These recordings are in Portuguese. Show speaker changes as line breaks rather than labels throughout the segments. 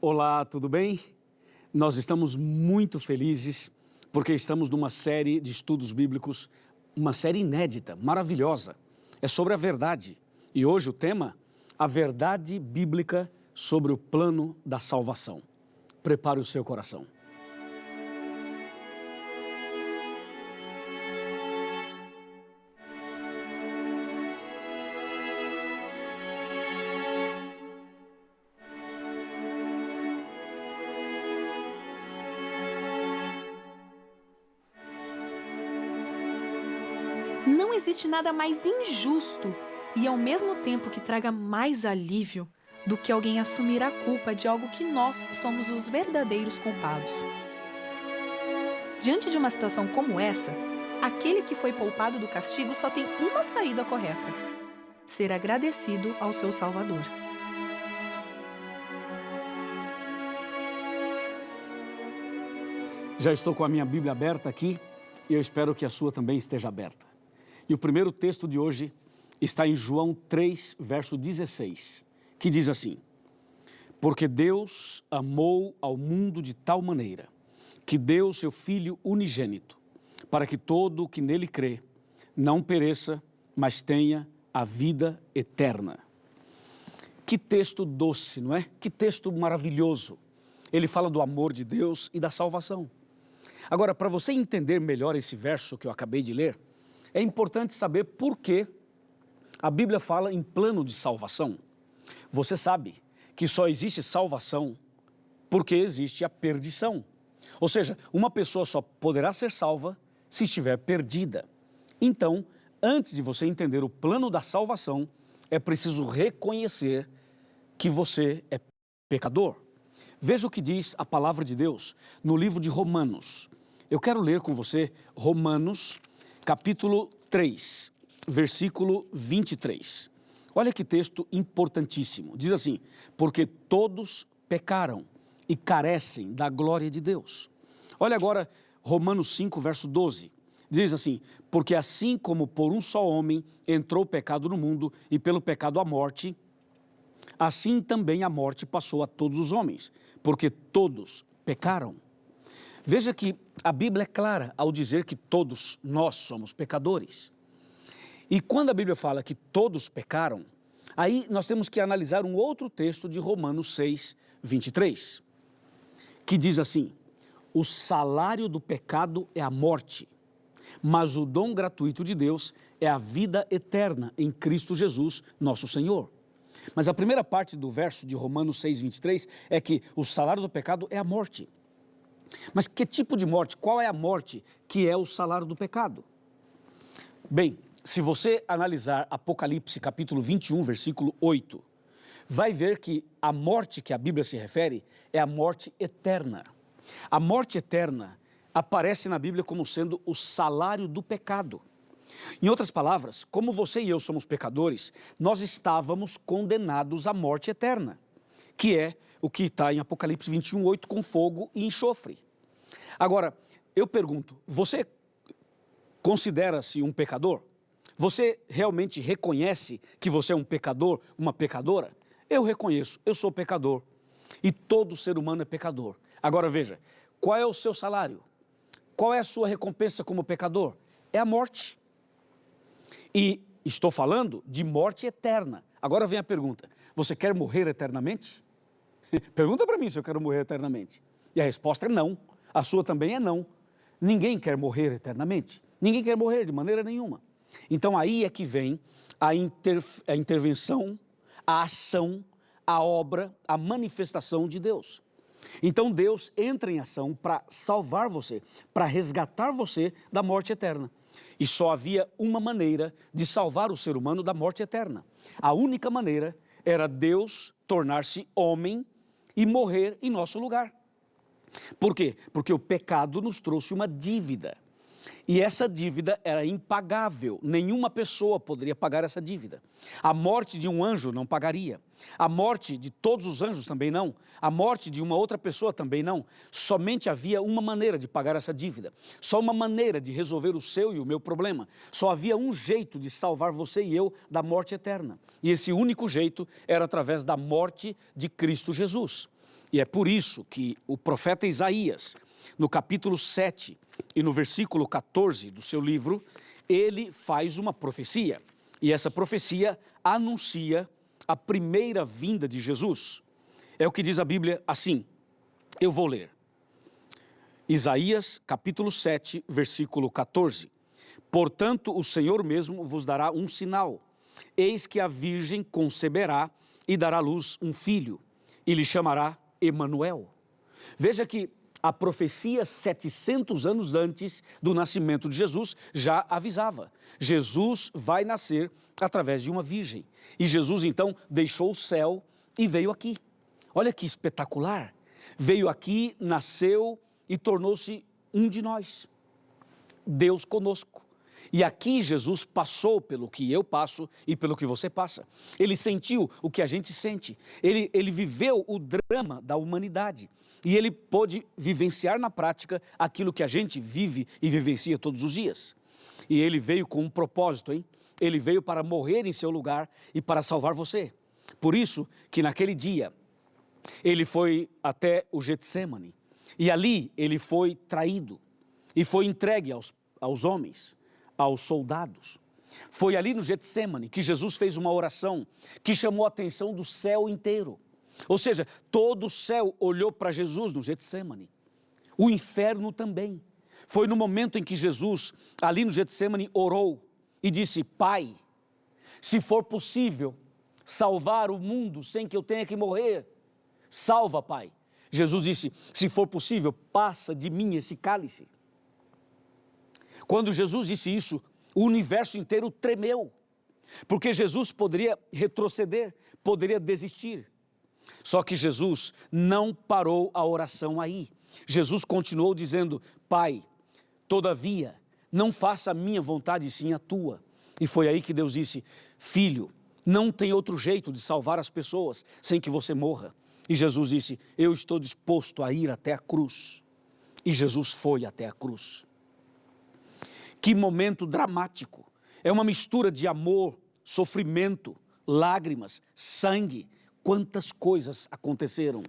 Olá, tudo bem? Nós estamos muito felizes porque estamos numa série de estudos bíblicos, uma série inédita, maravilhosa. É sobre a verdade. E hoje o tema, a verdade bíblica sobre o plano da salvação. Prepare o seu coração.
Não existe nada mais injusto e ao mesmo tempo que traga mais alívio do que alguém assumir a culpa de algo que nós somos os verdadeiros culpados. Diante de uma situação como essa, aquele que foi poupado do castigo só tem uma saída correta: ser agradecido ao seu Salvador.
Já estou com a minha Bíblia aberta aqui e eu espero que a sua também esteja aberta. E o primeiro texto de hoje está em João 3, verso 16, que diz assim: Porque Deus amou ao mundo de tal maneira que deu seu Filho unigênito, para que todo o que nele crê não pereça, mas tenha a vida eterna. Que texto doce, não é? Que texto maravilhoso. Ele fala do amor de Deus e da salvação. Agora, para você entender melhor esse verso que eu acabei de ler, é importante saber por que a Bíblia fala em plano de salvação. Você sabe que só existe salvação porque existe a perdição. Ou seja, uma pessoa só poderá ser salva se estiver perdida. Então, antes de você entender o plano da salvação, é preciso reconhecer que você é pecador. Veja o que diz a palavra de Deus no livro de Romanos. Eu quero ler com você Romanos, capítulo 3, versículo 23. Olha que texto importantíssimo. Diz assim: porque todos pecaram e carecem da glória de Deus. Olha agora Romanos 5, verso 12. Diz assim: porque assim como por um só homem entrou o pecado no mundo e pelo pecado a morte, assim também a morte passou a todos os homens, porque todos pecaram. Veja que a Bíblia é clara ao dizer que todos nós somos pecadores. E quando a Bíblia fala que todos pecaram, aí nós temos que analisar um outro texto de Romanos 6, 23, que diz assim: o salário do pecado é a morte, mas o dom gratuito de Deus é a vida eterna em Cristo Jesus, nosso Senhor. Mas a primeira parte do verso de Romanos 6, 23 é que o salário do pecado é a morte. Mas que tipo de morte? Qual é a morte que é o salário do pecado? Bem, se você analisar Apocalipse capítulo 21, versículo 8, vai ver que a morte que a Bíblia se refere é a morte eterna. A morte eterna aparece na Bíblia como sendo o salário do pecado. Em outras palavras, como você e eu somos pecadores, nós estávamos condenados à morte eterna, que é o que está em Apocalipse 21, 8, com fogo e enxofre. Agora, eu pergunto, você considera-se um pecador? Você realmente reconhece que você é um pecador, uma pecadora? Eu reconheço, eu sou pecador. E todo ser humano é pecador. Agora veja, qual é o seu salário? Qual é a sua recompensa como pecador? É a morte. E estou falando de morte eterna. Agora vem a pergunta: você quer morrer eternamente? Pergunta para mim se eu quero morrer eternamente. E a resposta é não. A sua também é não. Ninguém quer morrer eternamente. Ninguém quer morrer de maneira nenhuma. Então aí é que vem a intervenção, a ação, a obra, a manifestação de Deus. Então Deus entra em ação para salvar você, para resgatar você da morte eterna. E só havia uma maneira de salvar o ser humano da morte eterna. A única maneira era Deus tornar-se homem e morrer em nosso lugar. Por quê? Porque o pecado nos trouxe uma dívida. E essa dívida era impagável, nenhuma pessoa poderia pagar essa dívida. A morte de um anjo não pagaria, a morte de todos os anjos também não, a morte de uma outra pessoa também não. Somente havia uma maneira de pagar essa dívida, só uma maneira de resolver o seu e o meu problema. Só havia um jeito de salvar você e eu da morte eterna. E esse único jeito era através da morte de Cristo Jesus. E é por isso que o profeta Isaías, no capítulo 7 e no versículo 14 do seu livro, ele faz uma profecia. E essa profecia anuncia a primeira vinda de Jesus. É o que diz a Bíblia assim, eu vou ler. Isaías, capítulo 7, versículo 14. Portanto, o Senhor mesmo vos dará um sinal. Eis que a virgem conceberá e dará à luz um filho, e lhe chamará Emanuel. Veja que a profecia 700 anos antes do nascimento de Jesus já avisava. Jesus vai nascer através de uma virgem. E Jesus então deixou o céu e veio aqui. Olha que espetacular. Veio aqui, nasceu e tornou-se um de nós. Deus conosco. E aqui Jesus passou pelo que eu passo e pelo que você passa. Ele sentiu o que a gente sente. Ele viveu o drama da humanidade. E ele pôde vivenciar na prática aquilo que a gente vive e vivencia todos os dias. E ele veio com um propósito, hein? Ele veio para morrer em seu lugar e para salvar você. Por isso que naquele dia ele foi até o Getsêmani. E ali ele foi traído e foi entregue aos homens, aos soldados. Foi ali no Getsêmani que Jesus fez uma oração que chamou a atenção do céu inteiro. Ou seja, todo o céu olhou para Jesus no Getsêmani. O inferno também. Foi no momento em que Jesus, ali no Getsêmani, orou e disse, Pai, se for possível salvar o mundo sem que eu tenha que morrer, salva, Pai. Jesus disse, se for possível, passa de mim esse cálice. Quando Jesus disse isso, o universo inteiro tremeu, porque Jesus poderia retroceder, poderia desistir. Só que Jesus não parou a oração aí. Jesus continuou dizendo, Pai, todavia, não faça a minha vontade, sim a tua. E foi aí que Deus disse, Filho, não tem outro jeito de salvar as pessoas sem que você morra. E Jesus disse, eu estou disposto a ir até a cruz. E Jesus foi até a cruz. Que momento dramático. É uma mistura de amor, sofrimento, lágrimas, sangue. Quantas coisas aconteceram.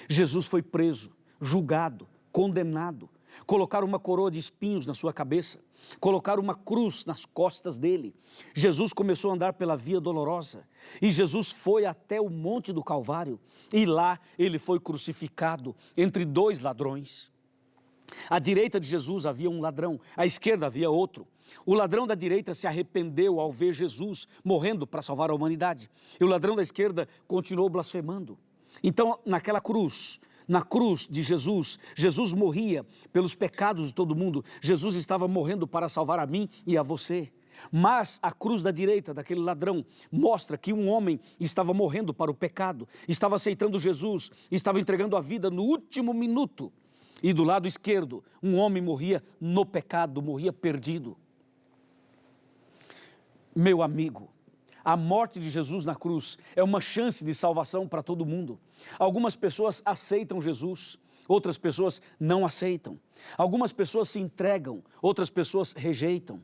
Jesus foi preso, julgado, condenado. Colocaram uma coroa de espinhos na sua cabeça. Colocaram uma cruz nas costas dele. Jesus começou a andar pela via dolorosa. E Jesus foi até o Monte do Calvário. E lá ele foi crucificado entre dois ladrões. À direita de Jesus havia um ladrão, à esquerda havia outro. O ladrão da direita se arrependeu ao ver Jesus morrendo para salvar a humanidade. E o ladrão da esquerda continuou blasfemando. Então, naquela cruz, na cruz de Jesus, Jesus morria pelos pecados de todo mundo. Jesus estava morrendo para salvar a mim e a você. Mas a cruz da direita daquele ladrão mostra que um homem estava morrendo para o pecado, estava aceitando Jesus, estava entregando a vida no último minuto. E do lado esquerdo, um homem morria no pecado, morria perdido. Meu amigo, a morte de Jesus na cruz é uma chance de salvação para todo mundo. Algumas pessoas aceitam Jesus, outras pessoas não aceitam. Algumas pessoas se entregam, outras pessoas rejeitam.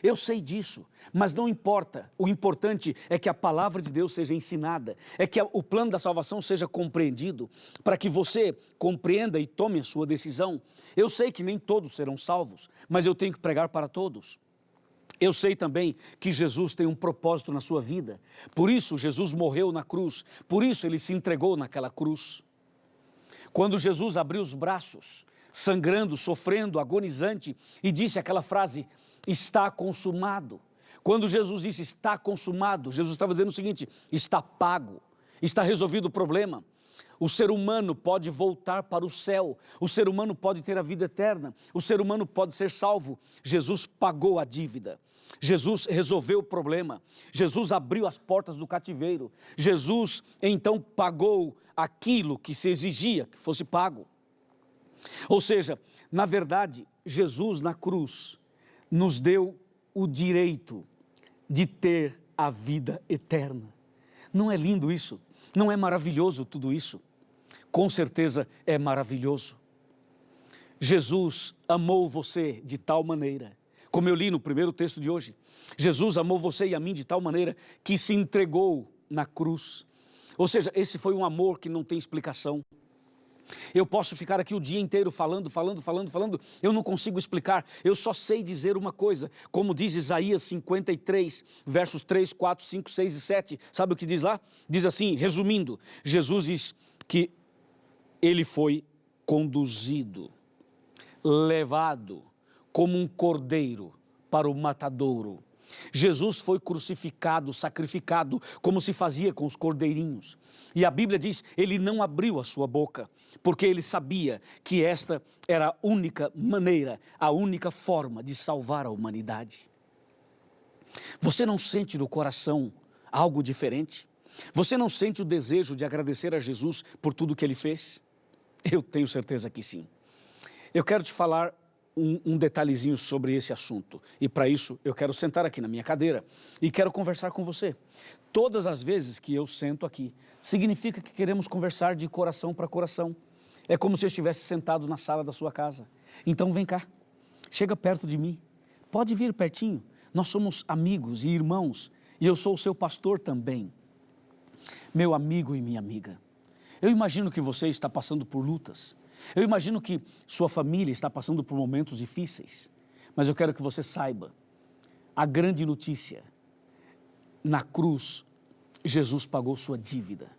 Eu sei disso, mas não importa. O importante é que a palavra de Deus seja ensinada, é que o plano da salvação seja compreendido, para que você compreenda e tome a sua decisão. Eu sei que nem todos serão salvos, mas eu tenho que pregar para todos. Eu sei também que Jesus tem um propósito na sua vida. Por isso Jesus morreu na cruz, por isso ele se entregou naquela cruz. Quando Jesus abriu os braços, sangrando, sofrendo, agonizante, e disse aquela frase, está consumado. Quando Jesus disse está consumado, Jesus estava dizendo o seguinte, está pago, está resolvido o problema. O ser humano pode voltar para o céu, o ser humano pode ter a vida eterna, o ser humano pode ser salvo. Jesus pagou a dívida, Jesus resolveu o problema, Jesus abriu as portas do cativeiro, Jesus então pagou aquilo que se exigia que fosse pago. Ou seja, na verdade, Jesus na cruz nos deu o direito de ter a vida eterna. Não é lindo isso? Não é maravilhoso tudo isso? Com certeza é maravilhoso. Jesus amou você de tal maneira, como eu li no primeiro texto de hoje, Jesus amou você e a mim de tal maneira que se entregou na cruz. Ou seja, esse foi um amor que não tem explicação. Eu posso ficar aqui o dia inteiro falando, eu não consigo explicar, eu só sei dizer uma coisa, como diz Isaías 53, versos 3, 4, 5, 6 e 7, sabe o que diz lá? Diz assim, resumindo, Jesus diz que ele foi conduzido, levado como um cordeiro para o matadouro. Jesus foi crucificado, sacrificado, como se fazia com os cordeirinhos. E a Bíblia diz, ele não abriu a sua boca, porque ele sabia que esta era a única maneira, a única forma de salvar a humanidade. Você não sente no coração algo diferente? Você não sente o desejo de agradecer a Jesus por tudo que ele fez? Eu tenho certeza que sim. Eu quero te falar um detalhezinho sobre esse assunto. E para isso eu quero sentar aqui na minha cadeira e quero conversar com você. Todas as vezes que eu sento aqui, significa que queremos conversar de coração para coração. É como se eu estivesse sentado na sala da sua casa. Então vem cá, chega perto de mim, pode vir pertinho. Nós somos amigos e irmãos e eu sou o seu pastor também. Meu amigo e minha amiga, eu imagino que você está passando por lutas. Eu imagino que sua família está passando por momentos difíceis, mas eu quero que você saiba, a grande notícia, na cruz, Jesus pagou sua dívida.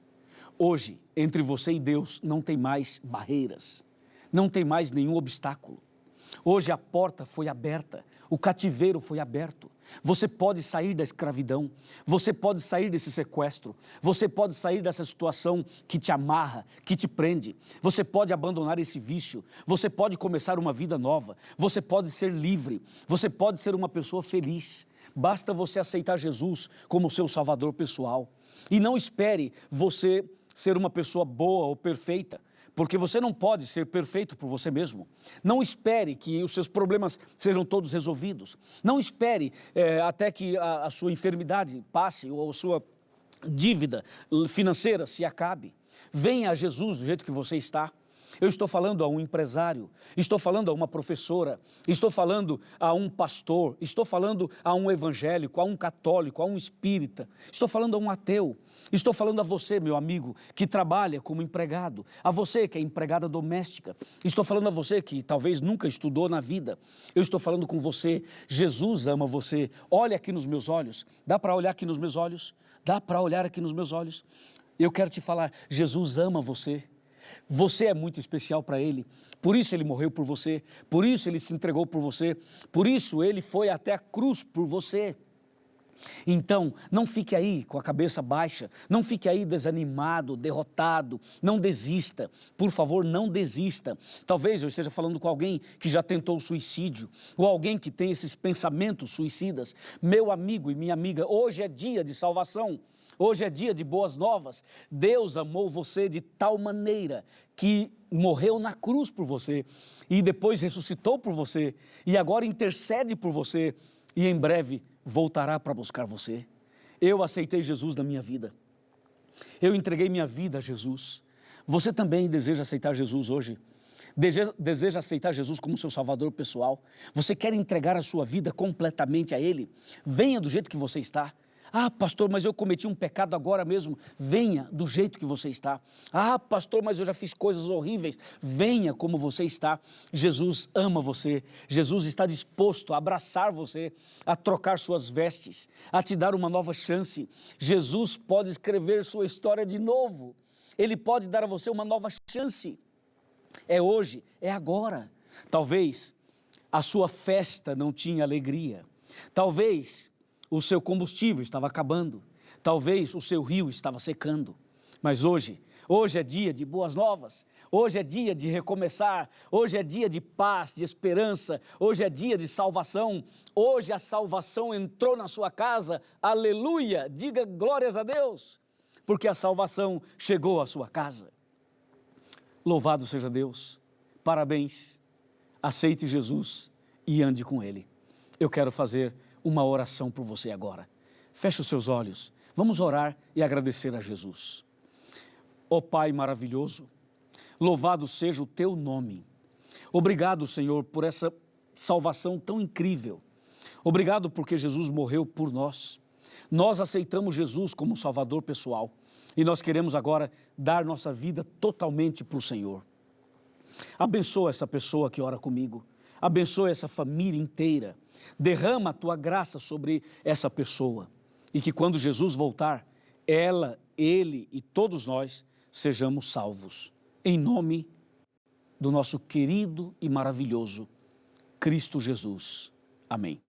Hoje, entre você e Deus, não tem mais barreiras, não tem mais nenhum obstáculo. Hoje a porta foi aberta, o cativeiro foi aberto. Você pode sair da escravidão, você pode sair desse sequestro, você pode sair dessa situação que te amarra, que te prende. Você pode abandonar esse vício, você pode começar uma vida nova, você pode ser livre, você pode ser uma pessoa feliz. Basta você aceitar Jesus como seu salvador pessoal. E não espere você ser uma pessoa boa ou perfeita, porque você não pode ser perfeito por você mesmo. Não espere que os seus problemas sejam todos resolvidos. Não espere até que a sua enfermidade passe ou a sua dívida financeira se acabe. Venha a Jesus do jeito que você está. Eu estou falando a um empresário, estou falando a uma professora, estou falando a um pastor, estou falando a um evangélico, a um católico, a um espírita, estou falando a um ateu. Estou falando a você, meu amigo, que trabalha como empregado, a você que é empregada doméstica. Estou falando a você que talvez nunca estudou na vida. Eu estou falando com você, Jesus ama você. Olha aqui nos meus olhos. Dá para olhar aqui nos meus olhos? Dá para olhar aqui nos meus olhos? Eu quero te falar, Jesus ama você. Você é muito especial para Ele. Por isso Ele morreu por você. Por isso Ele se entregou por você. Por isso Ele foi até a cruz por você. Então, não fique aí com a cabeça baixa, não fique aí desanimado, derrotado, não desista, por favor, não desista. Talvez eu esteja falando com alguém que já tentou o suicídio, ou alguém que tem esses pensamentos suicidas. Meu amigo e minha amiga, hoje é dia de salvação, hoje é dia de boas novas. Deus amou você de tal maneira que morreu na cruz por você, e depois ressuscitou por você, e agora intercede por você, e em breve voltará para buscar você. Eu aceitei Jesus na minha vida. Eu entreguei minha vida a Jesus. Você também deseja aceitar Jesus hoje? Deseja aceitar Jesus como seu salvador pessoal? Você quer entregar a sua vida completamente a Ele? Venha do jeito que você está. Ah, pastor, mas eu cometi um pecado agora mesmo. Venha do jeito que você está. Ah, pastor, mas eu já fiz coisas horríveis. Venha como você está. Jesus ama você. Jesus está disposto a abraçar você, a trocar suas vestes, a te dar uma nova chance. Jesus pode escrever sua história de novo. Ele pode dar a você uma nova chance. É hoje, é agora. Talvez a sua festa não tinha alegria. Talvez o seu combustível estava acabando, talvez o seu rio estava secando, mas hoje é dia de boas novas, hoje é dia de recomeçar, hoje é dia de paz, de esperança, hoje é dia de salvação, hoje a salvação entrou na sua casa, aleluia, diga glórias a Deus, porque a salvação chegou à sua casa. Louvado seja Deus, parabéns, aceite Jesus e ande com Ele. Eu quero fazer uma oração por você agora. Feche os seus olhos. Vamos orar e agradecer a Jesus. Ó Pai maravilhoso, louvado seja o Teu nome. Obrigado, Senhor, por essa salvação tão incrível. Obrigado porque Jesus morreu por nós. Nós aceitamos Jesus como Salvador pessoal e nós queremos agora dar nossa vida totalmente para o Senhor. Abençoa essa pessoa que ora comigo. Abençoa essa família inteira. Derrama a tua graça sobre essa pessoa. E que quando Jesus voltar, ela, ele e todos nós sejamos salvos. Em nome do nosso querido e maravilhoso Cristo Jesus. Amém.